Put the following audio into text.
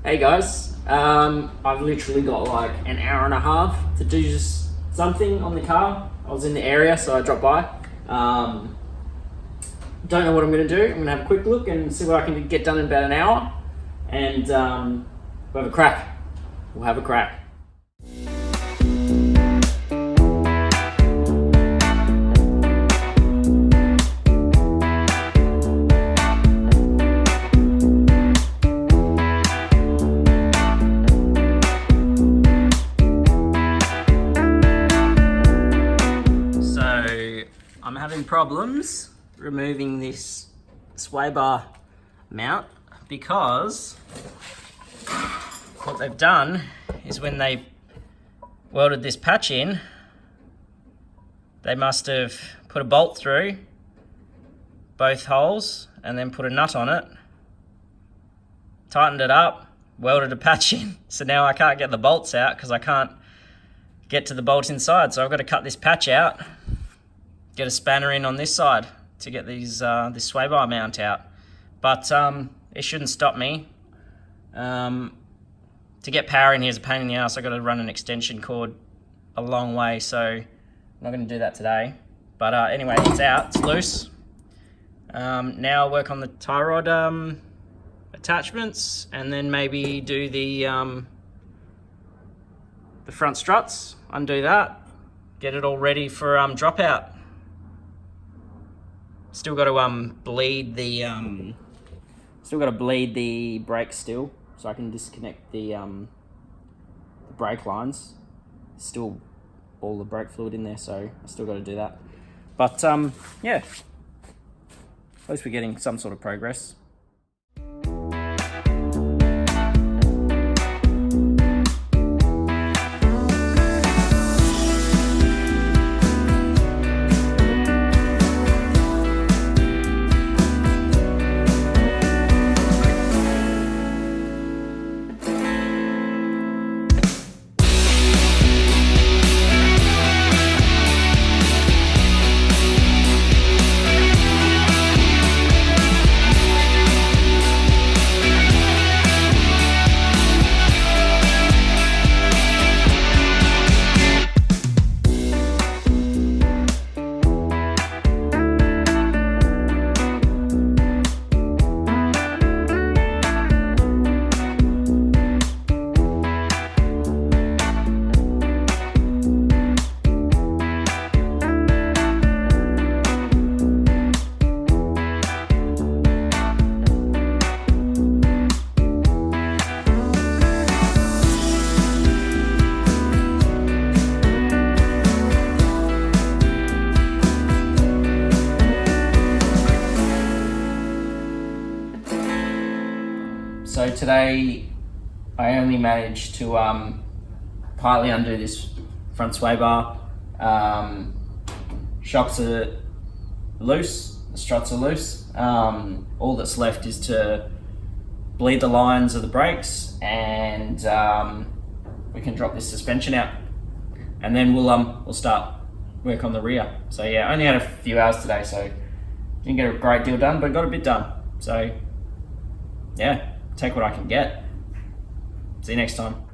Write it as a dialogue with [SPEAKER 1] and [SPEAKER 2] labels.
[SPEAKER 1] Hey guys, I've literally got like an hour and a half to do just something on the car. I was in the area, so I dropped by. Don't know what I'm going to do. I'm going to have a quick look and see what I can get done in about an hour. And we'll have a crack. We'll have a crack. I'm having problems removing this sway bar mount because what they've done is when they welded this patch in, they must have put a bolt through both holes and then put a nut on it, tightened it up, welded a patch in. So now I can't get the bolts out because I can't get to the bolt inside. So I've got to cut this patch out, get a spanner in on this side to get these this sway bar mount out. But it shouldn't stop me. To get power in here is a pain in the ass. I've got to run an extension cord a long way, so I'm not going to do that today. But anyway, it's out, it's loose. Now I'll work on the tie rod attachments and then maybe do the front struts, undo that, get it all ready for dropout. Still got to bleed the brakes still, so I can disconnect the brake lines. Still all the brake fluid in there, so I still got to do that. But yeah, at least we're getting some sort of progress. So today I only managed to partly undo this front sway bar. Shocks are loose, the struts are loose. All that's left is to bleed the lines of the brakes and we can drop this suspension out. And then we'll start work on the rear. So yeah, I only had a few hours today, so didn't get a great deal done, but got a bit done. So yeah, take what I can get. See you next time.